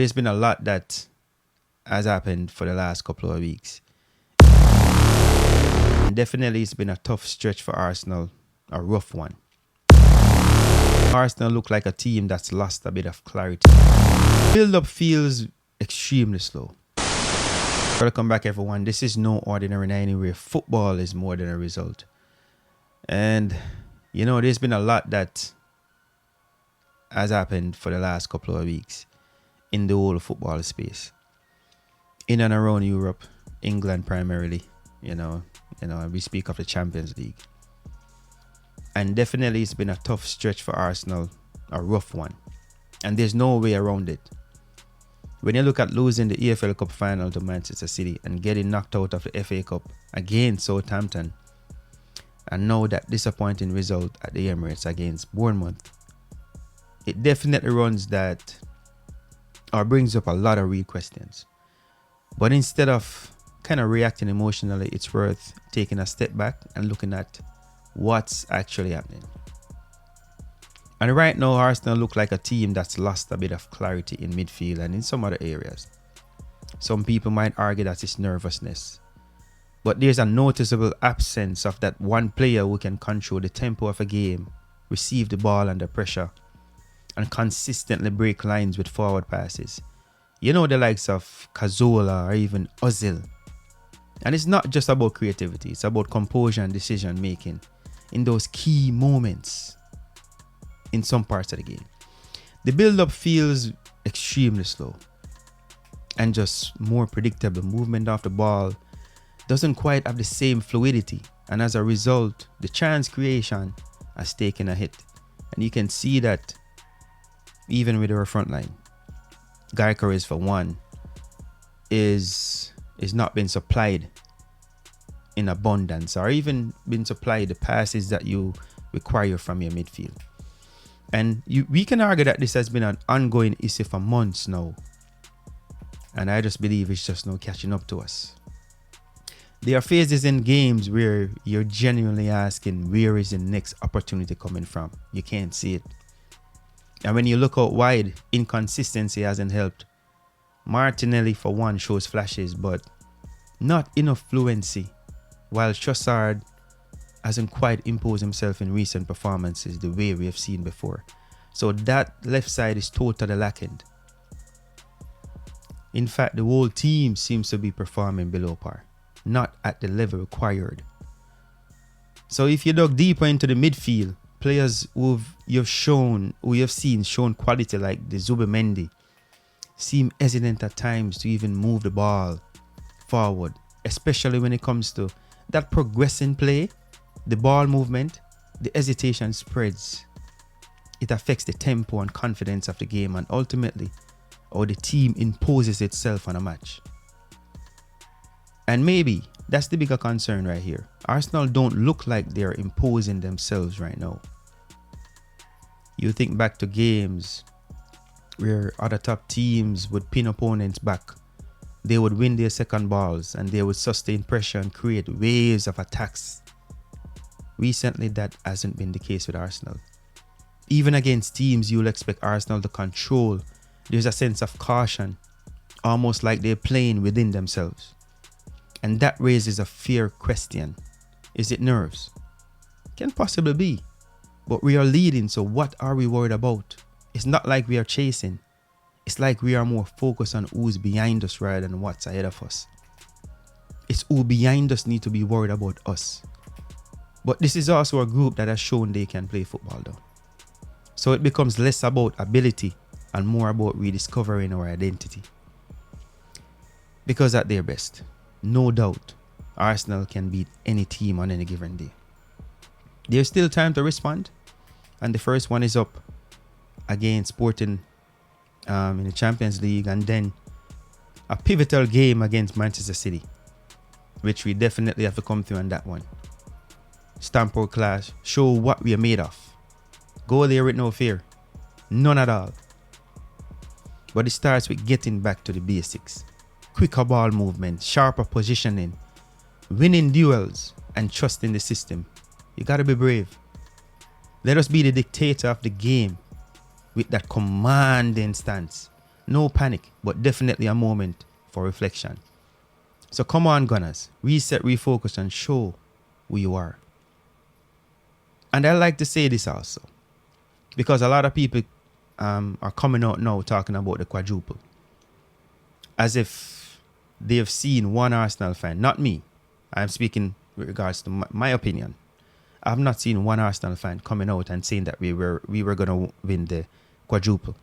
there's been a lot that has happened for the last couple of weeks. And definitely it's been a tough stretch for Arsenal, a rough one. Arsenal look like a team that's lost a bit of clarity. Build-up feels extremely slow. Welcome back, everyone. This is no ordinary night anywhere. Football is more than a result. And, you know, there's been a lot that has happened for the last couple of weeks in the whole football space. In and around Europe, England primarily, you know, we speak of the Champions League. And definitely it's been a tough stretch for Arsenal, a rough one. And there's no way around it. When you look at losing the EFL Cup final to Manchester City and getting knocked out of the FA Cup against Southampton, and now that disappointing result at the Emirates against Bournemouth, it definitely runs that or brings up a lot of real questions. But instead of kind of reacting emotionally, it's worth taking a step back and looking at what's actually happening. And right now, Arsenal look like a team that's lost a bit of clarity in midfield and in some other areas. Some people might argue that it's nervousness. But there's a noticeable absence of that one player who can control the tempo of a game, receive the ball under pressure, and consistently break lines with forward passes. You know, the likes of Cazorla or even Özil. And it's not just about creativity, it's about composure and decision making in those key moments in some parts of the game. The build-up feels extremely slow and just more predictable. Movement off the ball doesn't quite have the same fluidity, and as a result, the chance creation has taken a hit. And you can see that even with our front line. Gyökeres, for one, is not being supplied in abundance, or even been supplied the passes that you require from your midfield. And we can argue that this has been an ongoing issue for months now. And I just believe it's just now catching up to us. There are phases in games where you're genuinely asking, where is the next opportunity coming from? You can't see it. And when you look out wide, inconsistency hasn't helped. Martinelli, for one, shows flashes, but not enough fluency, while Trossard hasn't quite imposed himself in recent performances the way we have seen before. So that left side is totally lacking. In fact, the whole team seems to be performing below par, not at the level required. So if you dug deeper into the midfield, players who you have seen shown quality like the Zubimendi seem hesitant at times to even move the ball forward, especially when it comes to that progressing play. The ball movement, the hesitation spreads. It affects the tempo and confidence of the game, and ultimately how the team imposes itself on a match. And maybe that's the bigger concern right here. Arsenal don't look like they're imposing themselves right now. You think back to games where other top teams would pin opponents back. They would win their second balls and they would sustain pressure and create waves of attacks. Recently, that hasn't been the case with Arsenal. Even against teams you'll expect Arsenal to control, there's a sense of caution, almost like they're playing within themselves. And that raises a fair question. Is it nerves? Can possibly be. But we are leading, so what are we worried about? It's not like we are chasing. It's like we are more focused on who's behind us rather than what's ahead of us. It's who behind us need to be worried about us. But this is also a group that has shown they can play football though. So it becomes less about ability and more about rediscovering our identity. Because at their best, no doubt, Arsenal can beat any team on any given day. There's still time to respond, and the first one is up against Sporting in the Champions League, and then a pivotal game against Manchester City, which we definitely have to come through on that one. Stamp our clash, show what we are made of. Go there with no fear, none at all. But it starts with getting back to the basics. Quicker ball movement, sharper positioning, winning duels, and trusting the system. You gotta be brave. Let us be the dictator of the game with that commanding stance. No panic, but definitely a moment for reflection. So come on, Gunners. Reset, refocus, and show who you are. And I like to say this also, because a lot of people are coming out now talking about the quadruple, as if they've seen one Arsenal fan, not me. I'm speaking with regards to my opinion. I've not seen one Arsenal fan coming out and saying that we were going to win the quadruple.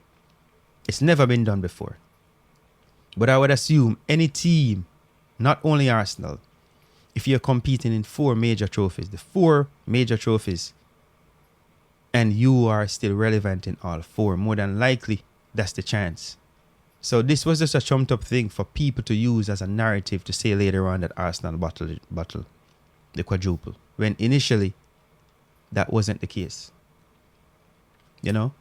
It's never been done before. But I would assume any team, not only Arsenal, if you're competing in 4 major trophies, the 4 major trophies, and you are still relevant in all 4, more than likely, that's the chance. So this was just a trumped up thing for people to use as a narrative to say later on that Arsenal bottled the quadruple, when initially that wasn't the case. You know,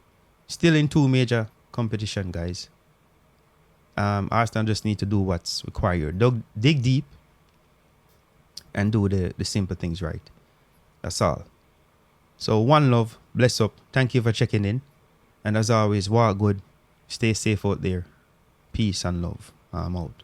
still in 2 major competition, guys. Arsenal just need to do what's required. Dig deep and do the simple things right. That's all. So one love, bless up. Thank you for checking in. And as always, walk good. Stay safe out there. Peace and love. I'm out.